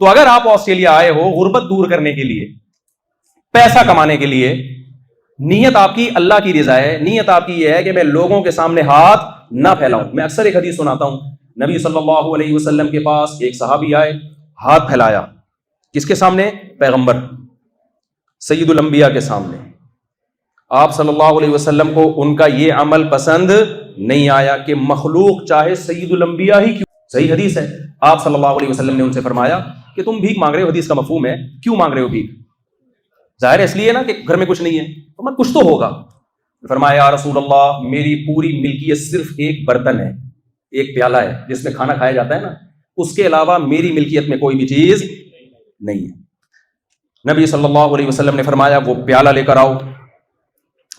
تو اگر آپ آسٹریلیا آئے ہو غربت دور کرنے کے لیے، پیسہ کمانے کے لیے، نیت آپ کی اللہ کی رضا ہے، نیت آپ کی یہ ہے کہ میں لوگوں کے سامنے ہاتھ نہ پھیلاؤں. میں اکثر ایک حدیث سناتا ہوں، نبی صلی اللہ علیہ وسلم کے پاس ایک صحابی آئے، ہاتھ پھیلایا، کس کے سامنے؟ پیغمبر سید الانبیاء کے سامنے. آپ صلی اللہ علیہ وسلم کو ان کا یہ عمل پسند نہیں آیا کہ مخلوق چاہے سید الانبیاء ہی کیوں. صحیح حدیث ہے. آپ صلی اللہ علیہ وسلم نے ان سے فرمایا کہ تم بھیک مانگ رہے ہو، حدیث کا مفہوم ہے کیوں مانگ رہے ہو بھیک؟ ظاہر ہے اس لیے نا کہ گھر میں کچھ نہیں ہے، تو کچھ تو ہوگا. فرمایا یا رسول اللہ میری پوری ملکیت صرف ایک برتن ہے، ایک پیالہ ہے جس میں کھانا کھایا جاتا ہے نا، اس کے علاوہ میری ملکیت میں کوئی بھی چیز نہیں ہے. نبی صلی اللہ علیہ وسلم نے فرمایا وہ پیالہ لے کر آؤ.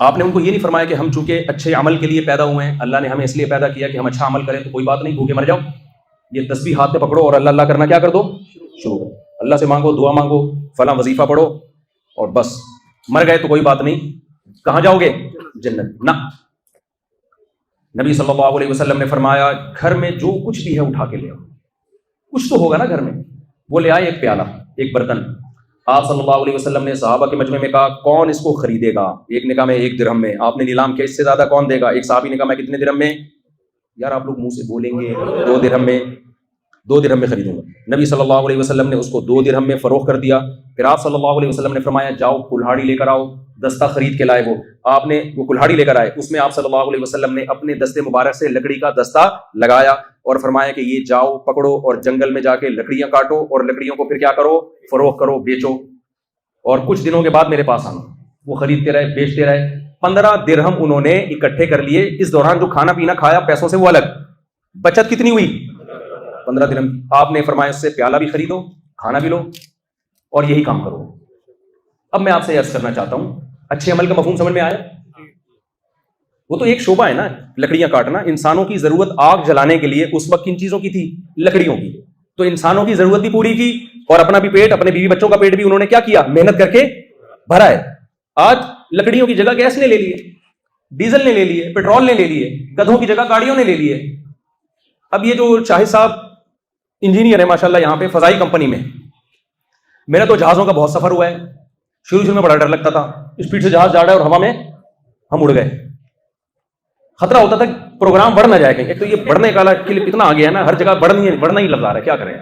آپ نے ان کو یہ نہیں فرمایا کہ ہم چونکہ اچھے عمل کے لیے پیدا ہوئے ہیں، اللہ نے ہمیں اس لیے پیدا کیا کہ ہم اچھا عمل کریں، تو کوئی بات نہیں بھوکے مر جاؤ. یہ تسبیح ہاتھ میں پکڑو اور اللہ اللہ کرنا کیا کر دو، شروع کرو. اللہ سے مانگو، دعا مانگو، فلاں وظیفہ پڑھو اور بس. مر گئے تو کوئی بات نہیں، کہاں جاؤ گے؟ جنت. نہ، نبی صلی اللہ علیہ وسلم نے فرمایا گھر میں جو کچھ بھی ہے اٹھا کے لے آؤ. کچھ تو ہوگا نا گھر میں. وہ لے آئے ایک پیالہ، ایک برتن. آپ صلی اللہ علیہ وسلم نے صحابہ کے مجمع میں کہا کون اس کو خریدے گا؟ ایک نے کہا میں 1 درہم میں. آپ نے نیلام کیا اس سے زیادہ کون دے گا؟ ایک صحابی نے کہا میں کتنے درہم میں؟ یار آپ لوگ منہ سے بولیں گے 2 درہم میں، 2 درہم میں خریدوں گا. نبی صلی اللہ علیہ وسلم نے اس کو 2 درہم میں فروخت کر دیا. پھر آپ صلی اللہ علیہ وسلم نے فرمایا جاؤ کلہاڑی لے کر آؤ. دستہ خرید کے لائے. آپ نے وہ کلہاڑی لے کر آئے، اس میں آپ صلی اللہ علیہ وسلم نے اپنے دستے مبارک سے لکڑی کا دستہ لگایا اور فرمایا کہ یہ جاؤ پکڑو اور جنگل میں جا کے لکڑیاں کاٹو اور لکڑیوں کو پھر کیا کرو؟ فروخت کرو، بیچو. اور کچھ دنوں کے بعد میرے پاس آنا. وہ خریدتے رہے، بیچتے رہے. 15 درہم انہوں نے اکٹھے کر لیے. اس دوران جو کھانا پینا کھایا پیسوں سے وہ الگ، بچت کتنی ہوئی؟ 15 درہم. آپ نے فرمایا اس سے پیالہ بھی خریدو، کھانا بھی لو اور یہی کام کرو. اب میں آپ سے عرض کرنا چاہتا ہوں اچھے عمل کا مفہوم سمجھ میں آیا؟ وہ تو ایک شعبہ ہے نا، لکڑیاں کاٹنا. انسانوں کی ضرورت آگ جلانے کے لیے اس وقت کن چیزوں کی تھی؟ لکڑیوں کی. تو انسانوں کی ضرورت بھی پوری کی اور اپنا بھی پیٹ، اپنے بیوی بچوں کا پیٹ بھی انہوں نے کیا کیا؟ محنت کر کے بھرا ہے. آج لکڑیوں کی جگہ گیس نے لے لیے، ڈیزل نے لے لیے، پیٹرول نے لے لیے، گدھوں کی جگہ گاڑیوں نے لے لیے. اب یہ جو شاہد صاحب انجینئر ہے ماشاءاللہ یہاں پہ فضائی کمپنی میں، میرا تو جہازوں کا بہت سفر ہوا ہے. شروع میں بڑا ڈر لگتا تھا، اسپیڈ سے جہاز جا رہا ہے اور ہوا میں ہم اڑ گئے. خطرہ ہوتا تھا پروگرام بڑھ نہ جائے کہیں. ایک تو یہ بڑھنے کا کلپ اتنا آ گیا ہے نا، ہر جگہ بڑھنا ہی لگ رہا ہے. کیا کریں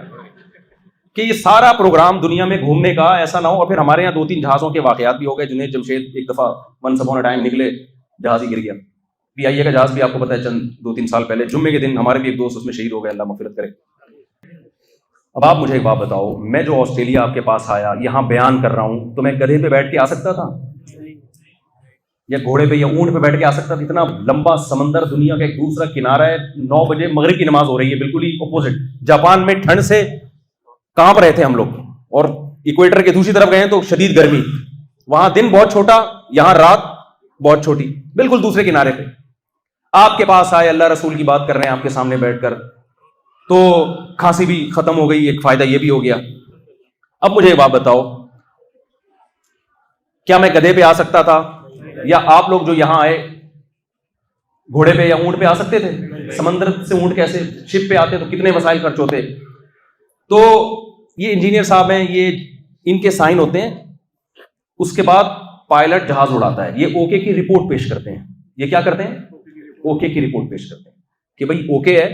کہ یہ سارا پروگرام دنیا میں گھومنے کا ایسا نہ ہو. اور پھر ہمارے یہاں 2-3 جہازوں کے واقعات بھی ہو گئے. جنہیں جمشید ایک دفعہ ونس اپون اے ٹائم نکلے، جہاز ہی گر گیا. PIA کا جہاز بھی آپ کو پتا ہے چند 2-3 سال پہلے جمعے کے دن ہمارے بھی ایک دوست اس میں شہید ہو گئے، اللہ مغفرت کرے. اب آپ مجھے ایک بات بتاؤ، میں جو آسٹریلیا آپ کے پاس آیا یہاں بیان کر رہا ہوں، تو میں گدھے پہ بیٹھ کے آ سکتا تھا یا گھوڑے پہ یا اونٹ پہ بیٹھ کے آ سکتا تھا؟ اتنا لمبا سمندر، دنیا کا ایک دوسرا کنارہ ہے. 9 بجے مغرب کی نماز ہو رہی ہے، بالکل ہی اپوزٹ. جاپان میں ٹھنڈ سے کانپ رہے تھے ہم لوگ، اور ایکویٹر کے دوسری طرف گئے تو شدید گرمی. وہاں دن بہت چھوٹا، یہاں رات بہت چھوٹی، بالکل دوسرے کنارے پہ. آپ کے پاس آئے، اللہ رسول کی بات کر رہے ہیں آپ کے سامنے بیٹھ کر، تو کھانسی بھی ختم ہو گئی، ایک فائدہ یہ بھی ہو گیا. اب مجھے ایک بات بتاؤ، کیا میں گدھے پہ آ سکتا تھا؟ یا آپ لوگ جو یہاں آئے گھوڑے پہ یا اونٹ پہ آ سکتے تھے؟ سمندر سے اونٹ کیسے؟ شپ پہ آتے تو کتنے وسائل خرچ ہوتے. تو یہ انجینئر صاحب ہیں، یہ ان کے سائن ہوتے ہیں، اس کے بعد پائلٹ جہاز اڑاتا ہے. یہ اوکے کی رپورٹ پیش کرتے ہیں. یہ کیا کرتے ہیں؟ اوکے کی رپورٹ پیش کرتے ہیں کہ بھائی اوکے ہے،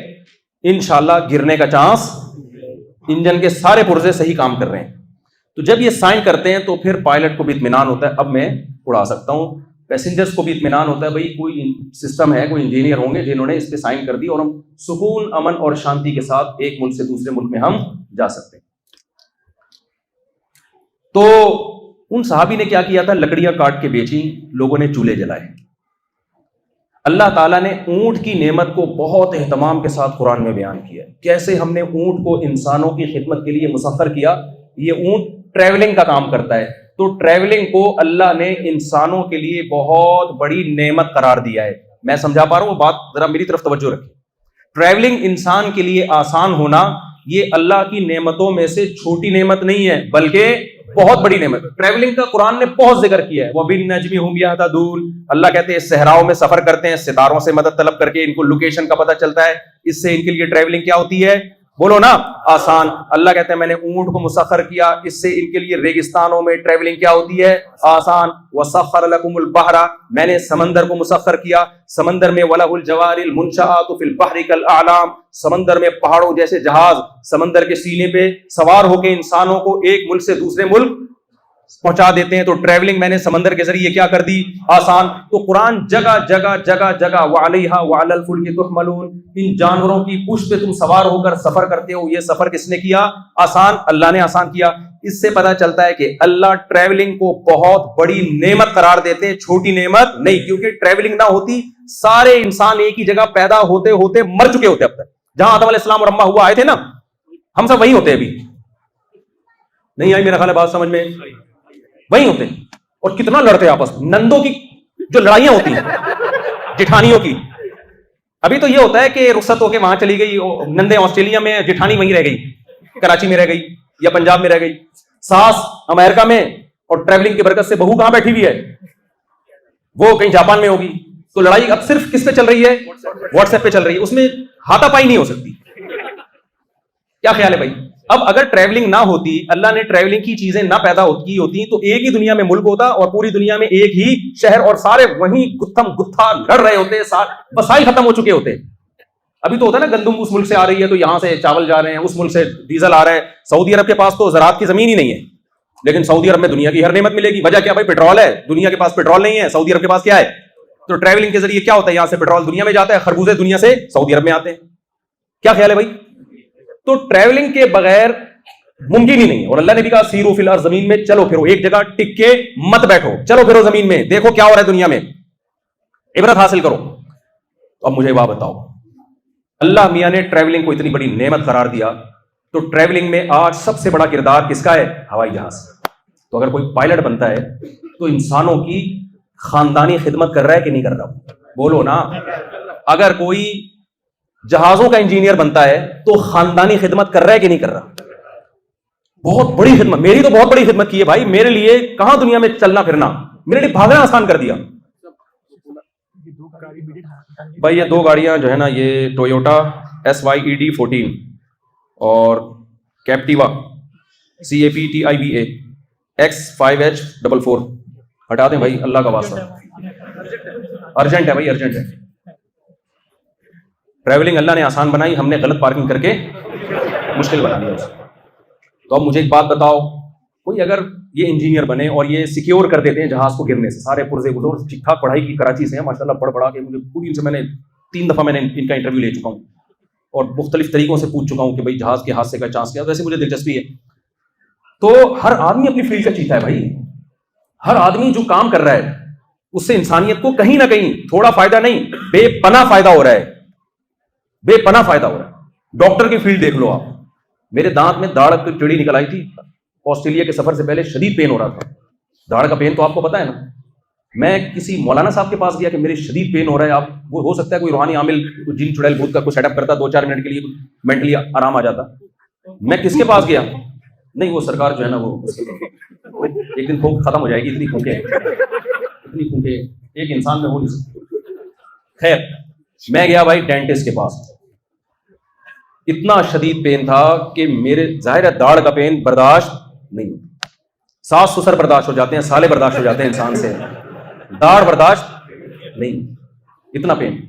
انشاءاللہ گرنے کا چانس، انجن کے سارے پرزے صحیح کام کر رہے ہیں. تو جب یہ سائن کرتے ہیں تو پھر پائلٹ کو بھی اطمینان ہوتا ہے اب میں اڑا سکتا ہوں. پیسنجرز کو بھی اطمینان ہوتا ہے بھائی کوئی سسٹم ہے، کوئی انجینئر ہوں گے جنہوں نے اس پہ سائن کر دی اور ہم سکون، امن اور شانتی کے ساتھ ایک ملک سے دوسرے ملک میں ہم جا سکتے ہیں. تو ان صحابی نے کیا کیا تھا؟ لکڑیاں کاٹ کے بیچی، لوگوں نے چولہے جلائے. اللہ تعالیٰ نے اونٹ کی نعمت کو بہت اہتمام کے ساتھ قرآن میں بیان کیا. کیسے ہم نے اونٹ کو انسانوں کی خدمت کے لیے مسخر کیا. یہ اونٹ ٹریولنگ کا کام کرتا ہے، تو ٹریولنگ کو اللہ نے انسانوں کے لیے بہت بڑی نعمت قرار دیا ہے. میں سمجھا پا رہا ہوں بات؟ ذرا میری طرف توجہ رکھیں. ٹریولنگ انسان کے لیے آسان ہونا یہ اللہ کی نعمتوں میں سے چھوٹی نعمت نہیں ہے، بلکہ بہت بڑی نعمت. ٹریولنگ کا قرآن نے بہت ذکر کیا ہے. وَبِالنَّجْمِ هُمْ يَهْتَدُونَ. اللہ کہتے ہیں صحراؤں میں سفر کرتے ہیں، ستاروں سے مدد طلب کر کے ان کو لوکیشن کا پتہ چلتا ہے. اس سے ان کے لیے ٹریولنگ کیا ہوتی ہے؟ بولو نا آسان. اللہ کہتے ہیں میں نے اونٹ کو مسخر کیا, اس سے ان کے لیے ریگستانوں میں ٹریولنگ کیا ہوتی ہے, آسان. وسخر لکم البحر, میں نے سمندر کو مسخر کیا, سمندر میں وَلَهُ الْجَوَارِ الْمُنشَآتُ فِي الْبَحْرِ كَالْأَعْلَامِ, سمندر میں پہاڑوں جیسے جہاز سمندر کے سینے پہ سوار ہو کے انسانوں کو ایک ملک سے دوسرے ملک پہنچا دیتے ہیں. تو ٹریولنگ میں نے سمندر کے ذریعے کیا کر دی, آسان. تو قرآن جگہ جگہ جگہ جگہ وَعَلَيْهَا وَعَلَى الْفُلْكِ تُحْمَلُونَ, ان جانوروں کی پشت پہ تم سوار ہو کر سفر کرتے ہو, یہ سفر کس نے کیا, آسان, اللہ نے آسان کیا. اس سے پتہ چلتا ہے کہ اللہ ٹریولنگ کو بہت بڑی نعمت قرار دیتے ہیں, چھوٹی نعمت نہیں, کیونکہ ٹریولنگ نہ ہوتی سارے انسان ایک ہی جگہ پیدا ہوتے ہوتے مر چکے ہوتے. اب تک جہاں آدم علیہ السلام اور اما ہوا آئے تھے نا, ہم سب وہی ہوتے. ابھی نہیں آئی میرا خیال ہے بات سمجھ میں, وہی ہوتے. اور کتنا لڑتے آپس میں, نندوں کی جو لڑائیاں ہوتی ہیں جٹھانیوں کی. ابھی تو یہ ہوتا ہے کہ رخصت ہو کے وہاں چلی گئی نندے آسٹریلیا میں, جٹھانی وہیں رہ گئی, کراچی میں رہ گئی یا پنجاب میں رہ گئی, ساس امریکہ میں, اور ٹریولنگ کی برکت سے بہو کہاں بیٹھی ہوئی ہے, وہ کہیں جاپان میں ہوگی. تو لڑائی اب صرف کس پہ چل رہی ہے, واٹس ایپ پہ چل رہی ہے, اس میں ہاتھا پائی نہیں ہو سکتی. کیا خیال ہے بھائی؟ اب اگر ٹریولنگ نہ ہوتی, اللہ نے ٹریولنگ کی چیزیں نہ پیدا کی ہوتی, تو ایک ہی دنیا میں ملک ہوتا اور پوری دنیا میں ایک ہی شہر, اور سارے وہیں گتھم گتھا لڑ رہے ہوتے, وسائل ختم ہو چکے ہوتے. ابھی تو ہوتا ہے نا, گندم اس ملک سے آ رہی ہے تو یہاں سے چاول جا رہے ہیں, اس ملک سے ڈیزل آ رہا ہے. سعودی عرب کے پاس تو زراعت کی زمین ہی نہیں ہے, لیکن سعودی عرب میں دنیا کی ہر نعمت ملے گی. وجہ کیا بھائی؟ پیٹرول ہے. دنیا کے پاس پیٹرول نہیں ہے, سعودی عرب کے پاس کیا ہے؟ تو ٹریولنگ کے ذریعے کیا ہوتا ہے, یہاں سے پیٹرول دنیا میں جاتا ہے, خربوزے دنیا سے سعودی عرب میں آتے ہیں. کیا خیال ہے بھائی؟ تو ٹریولنگ کے بغیر ممکن ہی نہیں. اور اللہ نے بھی کہا سیرو فی الارض, زمین میں چلو پھرو, ایک جگہ ٹک کے مت بیٹھو, چلو پھرو زمین میں, دیکھو کیا ہو رہا ہے دنیا میں, عبرت حاصل کرو. تو اب مجھے بات بتاؤ, اللہ میاں نے ٹریولنگ کو اتنی بڑی نعمت قرار دیا, تو ٹریولنگ میں آج سب سے بڑا کردار کس کا ہے؟ ہوائی جہاز. تو اگر کوئی پائلٹ بنتا ہے تو انسانوں کی خاندانی خدمت کر رہا ہے کہ نہیں کر رہا؟ بولو نا. اگر کوئی جہازوں کا انجینئر بنتا ہے تو خاندانی خدمت کر رہا ہے کہ نہیں کر رہا؟ بہت بڑی خدمت. میری تو بہت بڑی خدمت کی ہے بھائی, میرے لیے کہاں دنیا میں چلنا پھرنا, میرے لیے بھاگنا آسان کر دیا. بھائی یہ 2 گاڑیاں جو ہے نا, یہ ٹویوٹا SYED14 اور کیپٹیوا CAPTIVA X5H44 ہٹا دیں بھائی, اللہ کا واسطہ, ارجنٹ ہے بھائی, ارجنٹ ہے. ٹریولنگ اللہ نے آسان بنائی, ہم نے غلط پارکنگ کر کے مشکل بنا دیا. تو اب مجھے ایک بات بتاؤ, کوئی اگر یہ انجینئر بنے اور یہ سیکیور کر دیتے ہیں جہاز کو گرنے سے, سارے پرزے بزرگ ٹھیک ٹھاک پڑھائی کی کراچی سے ہیں ماشاءاللہ, پڑھ پڑھا کے مجھے پوری ان سے میں نے 3 دفعہ میں نے ان کا انٹرویو لے چکا ہوں اور مختلف طریقوں سے پوچھ چکا ہوں کہ بھائی جہاز کے حادثے کا چانس کیا. ویسے مجھے دلچسپی ہے. تو ہر آدمی اپنی فیلڈ کا چیتا ہے بھائی, ہر آدمی جو کام کر رہا ہے اس سے انسانیت کو کہیں نہ کہیں تھوڑا فائدہ نہیں, بے پناہ فائدہ ہو رہا ہے, بے پناہ فائدہ ہو رہا ہے. ڈاکٹر کی فیلڈ دیکھ لو آپ, میرے دانت میں داڑھ کی ٹیڑھی نکل آئی تھی, آسٹریلیا کے سفر سے پہلے شدید پین ہو رہا تھا. داڑھ کا پین تو آپ کو پتا ہے نا. میں کسی مولانا صاحب کے پاس گیا کہ میرے شدید پین ہو رہا ہے, آپ وہ ہو سکتا ہے کوئی روحانی عامل جن چڑیل بھوت کا کوئی سیٹ اپ کرتا, 2-4 منٹ کے لیے مینٹلی آرام آ جاتا. میں کس کے پاس گیا؟ نہیں وہ سرکار جو ہے نا وہ ایک دن پھونک ختم ہو جائے گی, اتنی پھونکے ایک انسان میں ہو نہیں سکتی. خیر میں گیا بھائی ڈینٹسٹ کے پاس, اتنا شدید پین تھا کہ میرے ظاہر ہے داڑھ کا پین برداشت نہیں ہوتا. ساس سسر برداشت ہو جاتے ہیں, سالے برداشت ہو جاتے ہیں انسان سے, داڑھ برداشت نہیں, اتنا پین.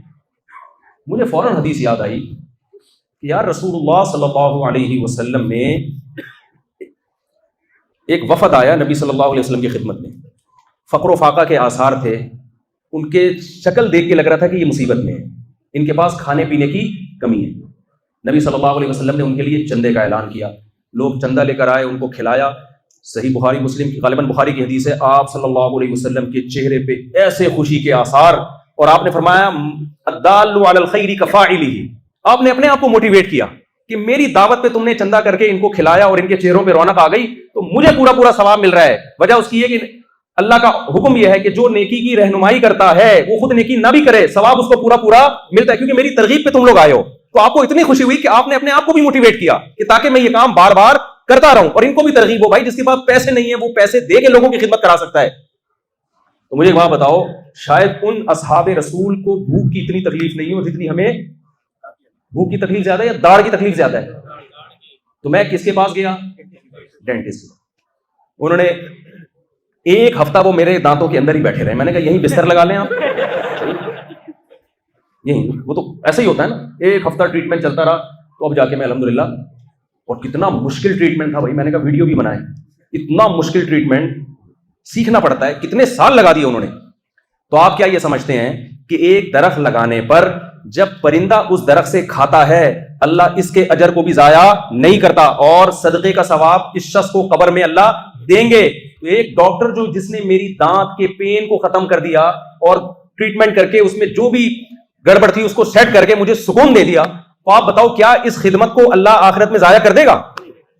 مجھے فوراً حدیث یاد آئی کہ یار رسول اللہ صلی اللہ علیہ وسلم میں ایک وفد آیا نبی صلی اللہ علیہ وسلم کی خدمت میں, فقر و فاقہ کے آثار تھے, ان کے شکل دیکھ کے لگ رہا تھا کہ یہ مصیبت میں ہے, ان کے پاس کھانے پینے کی کمی ہے. نبی صلی اللہ علیہ وسلم نے ان کے لیے چندے کا اعلان کیا, لوگ چندہ لے کر آئے, ان کو کھلایا. صحیح بخاری مسلم کی, غالباً بخاری کی حدیث ہے, آپ صلی اللہ علیہ وسلم کے چہرے پہ ایسے خوشی کے آثار, اور آپ نے فرمایا الدال علی الخیر کفاعلہ, آپ نے اپنے آپ کو موٹیویٹ کیا کہ میری دعوت پہ تم نے چندہ کر کے ان کو کھلایا اور ان کے چہروں پہ رونق آ گئی تو مجھے پورا ثواب مل رہا ہے. وجہ اس کی ہے کہ اللہ کا حکم یہ ہے کہ جو نیکی کی رہنمائی کرتا ہے وہ خود نیکی نہ بھی کرے, ثواب اس کو پورا ملتا ہے, کیونکہ میری ترغیب پہ تم لوگ آئے ہو. تو آپ کو اتنی خوشی ہوئی کہ آپ نے اپنے آپ کو بھی موٹیویٹ کیا کہ تاکہ میں یہ کام بار بار کرتا رہوں, اور ان کو بھی ترغیب ہو. بھائی جس کے پاس پیسے نہیں ہے وہ پیسے دے کے لوگوں کی خدمت کرا سکتا ہے. تو مجھے وہاں بتاؤ, شاید ان اصحاب رسول کو بھوک کی اتنی تکلیف نہیں ہو جتنی ہمیں. بھوک کی تکلیف زیادہ ہے یا داڑھ کی تکلیف زیادہ ہے؟ تو میں کس کے پاس گیا؟ ڈینٹسٹ کے. انہوں نے ایک ہفتہ وہ میرے دانتوں کے اندر ہی بیٹھے رہے. میں نے کہا یہیں بستر لگا لیں آپ, یہیں. وہ تو ایسا ہی ہوتا ہے نا, ایک ہفتہ ٹریٹمنٹ چلتا رہا. تو اب جا کے میں الحمدللہ, اور کتنا مشکل ٹریٹمنٹ تھا بھائی, میں نے کہا ویڈیو بھی بنائے. اتنا مشکل ٹریٹمنٹ, سیکھنا پڑتا ہے. کتنے سال لگا دیے انہوں نے. تو آپ کیا یہ سمجھتے ہیں کہ ایک درخت لگانے پر جب پرندہ اس درخت سے کھاتا ہے اللہ اس کے اجر کو بھی ضائع نہیں کرتا, اور صدقے کا ثواب اس شخص کو قبر میں اللہ دیں گے. تو ایک ڈاکٹر جو جس نے میری دانت کے پین کو ختم کر دیا اور ٹریٹمنٹ کر کے اس میں جو بھی گڑبڑ تھی اس کو سیٹ کر کے مجھے سکون دے دیا, تو آپ بتاؤ کیا اس خدمت کو اللہ آخرت میں ضائع کر دے گا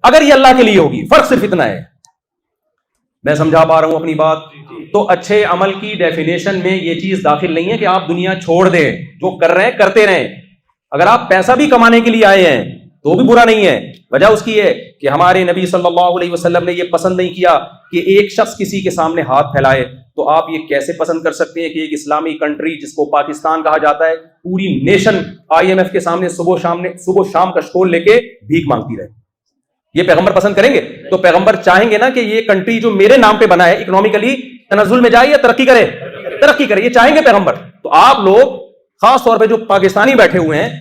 اگر یہ اللہ کے لیے ہوگی؟ فرق صرف اتنا ہے. میں سمجھا پا رہا ہوں اپنی بات؟ تو اچھے عمل کی ڈیفینیشن میں یہ چیز داخل نہیں ہے کہ آپ دنیا چھوڑ دیں, جو کر رہے ہیں کرتے رہیں. اگر آپ پیسہ بھی کمانے کے لیے آئے ہیں تو بھی برا نہیں ہے. وجہ اس کی ہے کہ ہمارے نبی صلی اللہ علیہ وسلم نے یہ پسند نہیں کیا کہ ایک شخص کسی کے سامنے ہاتھ پھیلائے. تو آپ یہ کیسے پسند کر سکتے ہیں کہ ایک اسلامی کنٹری جس کو پاکستان کہا جاتا ہے, پوری نیشن IMF کے سامنے صبح و شام کشکول لے کے بھیک مانگتی رہے؟ یہ پیغمبر پسند کریں گے؟ تو پیغمبر چاہیں گے نا کہ یہ کنٹری جو میرے نام پہ بنا ہے اکنومیکلی تنزل میں جائے یا ترقی کرے؟ ترقی کرے, یہ چاہیں گے پیغمبر. تو آپ لوگ خاص طور پہ جو پاکستانی بیٹھے ہوئے ہیں,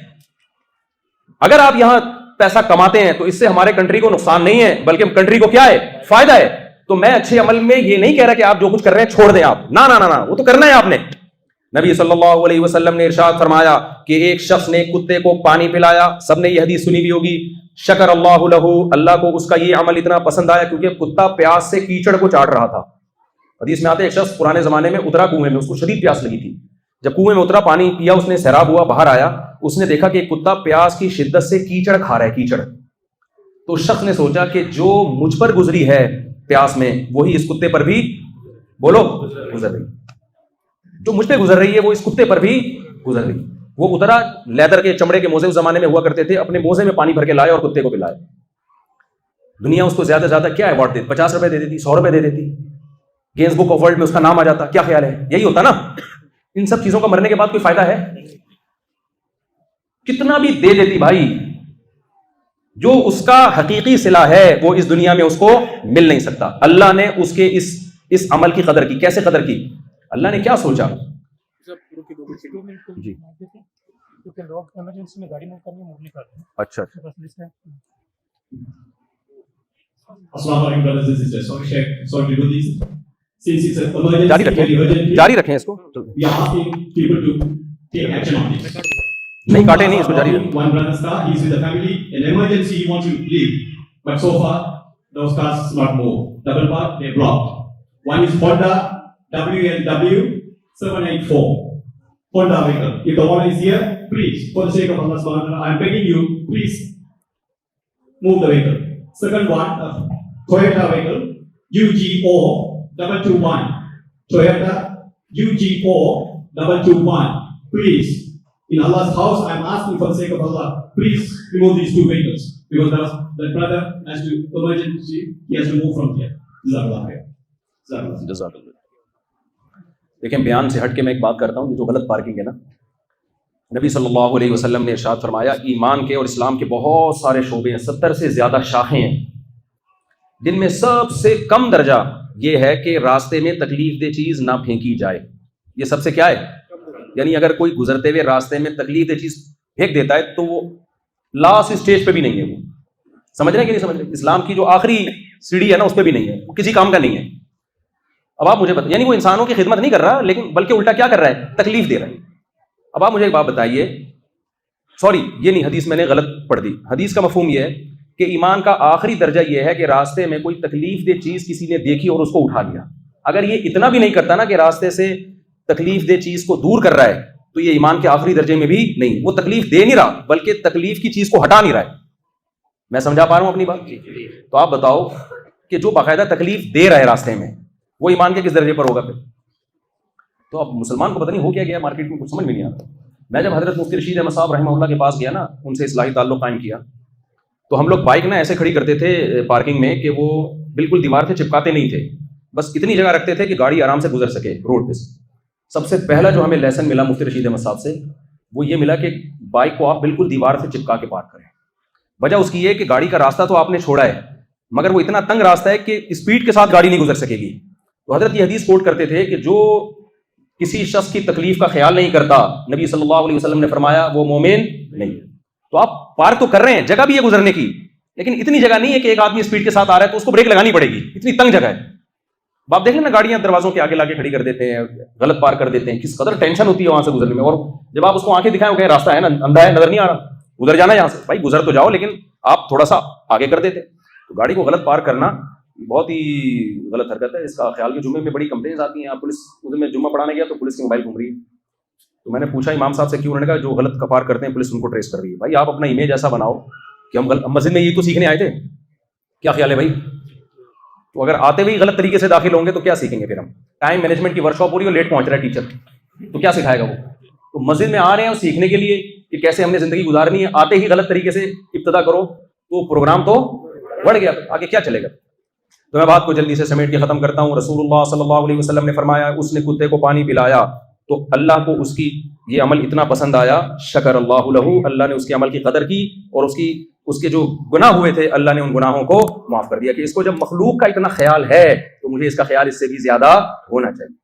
اگر آپ یہاں پیسہ کماتے ہیں تو اس سے ہمارے کنٹری کو نقصان نہیں ہے بلکہ کنٹری کو کیا ہے, فائدہ ہے. تو میں اچھے عمل میں یہ نہیں کہہ رہا کہ آپ جو کچھ کر رہے ہیں چھوڑ دیں آپ, نہ نہ نہ, وہ تو کرنا ہے آپ نے. نبی صلی اللہ علیہ وسلم نے ارشاد فرمایا کہ ایک شخص نے کتے کو پانی پلایا. سب نے یہ حدیث سنی بھی ہوگی. شکر اللہ لہ, اللہ کو اس کا یہ عمل اتنا پسند آیا کیونکہ کتا پیاس سے کیچڑ کو چاٹ رہا تھا. حدیث میں آتے ایک شخص پرانے زمانے میں اترا کنویں میں, اس کو شدید پیاس لگی تھی. جب کنویں میں اترا, پانی پیا, اس نے سیراب ہوا, باہر آیا, اس نے دیکھا کہ ایک کتا پیاس کی شدت سے کیچڑ کھا رہا ہے, کیچڑ. تو اس شخص نے سوچا کہ جو مجھ پر گزری ہے پیاس میں وہی اس کتے پر بھی, بولو, گزر رہی. جو مجھ پہ گزر رہی ہے وہ اس کتے پر بھی گزر رہی. وہ اترا, لیدر کے چمڑے کے موزے اس زمانے میں ہوا کرتے تھے, اپنے موزے میں پانی بھر کے لائے اور کتے کو پلائے. دنیا اس کو زیادہ سے زیادہ کیا ایوارڈ دیتی؟ 50 روپے دے دیتی, 100 روپے دے دیتی, گینز بک آف ورلڈ میں اس کا نام آ جاتا. کیا خیال ہے؟ یہی ہوتا نا. ان سب چیزوں کا مرنے کے بعد کوئی فائدہ ہے؟ کتنا بھی دے دیتی بھائی, جو اس کا حقیقی صلہ ہے وہ اس دنیا میں اس کو مل نہیں سکتا. اللہ نے اس کے اس عمل کی قدر کی. کیسے قدر کی؟ اللہ نے کیا سوچا؟ جی اچھا, جاری رکھیں اس کو, نہیں کاٹے نہیں, اس کو جاری رکھیں. Honda vehicle. If the owner is here, please, for the sake of Allah subhanahu wa ta'ala, I am begging you, please move the vehicle. Second one, Toyota vehicle, UGO 221. Toyota UGO 221. Please, in Allah's house, I am asking for the sake of Allah, please remove these two vehicles because that brother has to emergency, he has to move from here. Jazakallah khair. جزاک اللہ. دیکھیں, بیان سے ہٹ کے میں ایک بات کرتا ہوں, جو غلط پارکنگ ہے نا. نبی صلی اللہ علیہ وسلم نے ارشاد فرمایا ایمان کے اور اسلام کے بہت سارے شعبے ہیں, 70 سے زیادہ شاخیں ہیں, جن میں سب سے کم درجہ یہ ہے کہ راستے میں تکلیف دہ چیز نہ پھینکی جائے. یہ سب سے کیا ہے, یعنی اگر کوئی گزرتے ہوئے راستے میں تکلیف دہ چیز پھینک دیتا ہے تو وہ لاسٹ اسٹیج پہ بھی نہیں ہے. وہ سمجھ رہے ہیں کہ نہیں سمجھ رہے؟ اسلام کی جو آخری سیڑھی ہے نا اس پہ بھی نہیں ہے, وہ کسی کام کا نہیں ہے. اب آپ مجھے یعنی وہ انسانوں کی خدمت نہیں کر رہا, لیکن بلکہ الٹا کیا کر رہا ہے, تکلیف دے رہا ہے. اب آپ مجھے ایک بات بتائیے, سوری یہ نہیں, حدیث میں نے غلط پڑھ دی. حدیث کا مفہوم یہ ہے کہ ایمان کا آخری درجہ یہ ہے کہ راستے میں کوئی تکلیف دہ چیز کسی نے دیکھی اور اس کو اٹھا لیا. اگر یہ اتنا بھی نہیں کرتا نا کہ راستے سے تکلیف دہ چیز کو دور کر رہا ہے, تو یہ ایمان کے آخری درجے میں بھی نہیں. وہ تکلیف دے نہیں رہا بلکہ تکلیف کی چیز کو ہٹا نہیں رہا ہے. میں سمجھا پا رہا ہوں اپنی بات؟ تو آپ بتاؤ کہ جو باقاعدہ تکلیف دے رہا ہے راستے میں, وہ ایمان کے کس درجے پر ہوگا پھر؟ تو اب مسلمان کو پتہ نہیں ہو کیا گیا مارکیٹ میں, کچھ سمجھ میں نہیں آتا. میں جب حضرت مفتی رشید احمد صاحب رحمہ اللہ کے پاس گیا نا, ان سے اصلاحی تعلق قائم کیا, تو ہم لوگ بائک نا ایسے کھڑی کرتے تھے پارکنگ میں کہ وہ بالکل دیوار سے چپکاتے نہیں تھے, بس اتنی جگہ رکھتے تھے کہ گاڑی آرام سے گزر سکے روڈ پہ. سب سے پہلا جو ہمیں لیسن ملا مفتی رشید احمد صاحب سے, وہ یہ ملا کہ بائک کو آپ بالکل دیوار سے چپکا کے پارک کریں. وجہ اس کی یہ کہ گاڑی کا راستہ تو آپ نے چھوڑا ہے مگر وہ اتنا تنگ راستہ ہے کہ اسپیڈ کے ساتھ گاڑی نہیں گزر سکے گی. تو حضرت یہ حدیث کوٹ کرتے تھے کہ جو کسی شخص کی تکلیف کا خیال نہیں کرتا, نبی صلی اللہ علیہ وسلم نے فرمایا وہ مومن نہیں. تو آپ پارک تو کر رہے ہیں, جگہ بھی ہے گزرنے کی, لیکن اتنی جگہ نہیں ہے کہ ایک آدمی اسپیڈ کے ساتھ آ رہا ہے تو اس کو بریک لگانی پڑے گی, اتنی تنگ جگہ ہے. آپ دیکھ لیں نا گاڑیاں دروازوں کے آگے لاگے کھڑی کر دیتے ہیں, غلط پارک کر دیتے ہیں, کس قدر ٹینشن ہوتی ہے وہاں سے گزرنے میں. اور جب آپ اس کو آنکھیں دکھائیں وہ کہیں راستہ ہے نا, اندھا ہے, نظر نہیں آ رہا, گزر جانا یہاں سے. بھائی گزر تو جاؤ لیکن آپ تھوڑا سا آگے کر دیتے. تو گاڑی کو غلط پارک کرنا بہت ہی غلط حرکت ہے. اس کا خیال, کے جمعے میں بڑی کمپلینس آتی ہیں, پولیس میں جمعہ پڑھانے گیا تو پولیس کی موبائل گھوم رہی ہے. تو میں نے پوچھا امام صاحب سے کیوں, انہوں نے کہا جو غلط کپار کرتے ہیں پولیس ان کو ٹریس کر رہی ہے. بھائی آپ اپنا امیج ایسا بناؤ کہ ہم مسجد میں یہ تو سیکھنے آئے تھے, کیا خیال ہے بھائی؟ تو اگر آتے ہوئے غلط طریقے سے داخل ہوں گے تو کیا سیکھیں گے پھر ہم؟ ٹائم مینجمنٹ کی ورک شاپ ہو رہی ہے, لیٹ پہنچ رہا ہے ٹیچر, تو کیا سکھائے گا وہ؟ تو مسجد میں آ رہے ہیں سیکھنے کے لیے کہ کیسے ہم نے زندگی گزارنی ہے, آتے ہی غلط طریقے سے ابتدا کرو تو پروگرام تو بڑھ گیا, آگے کیا چلے گا؟ تو میں بات کو جلدی سے سمیٹ کے ختم کرتا ہوں. رسول اللہ صلی اللہ علیہ وسلم نے فرمایا اس نے کتے کو پانی پلایا تو اللہ کو اس کی یہ عمل اتنا پسند آیا, شکر اللہ لہ, اللہ نے اس کے عمل کی قدر کی اور اس کے جو گناہ ہوئے تھے اللہ نے ان گناہوں کو معاف کر دیا. کہ اس کو جب مخلوق کا اتنا خیال ہے تو مجھے اس کا خیال اس سے بھی زیادہ ہونا چاہیے.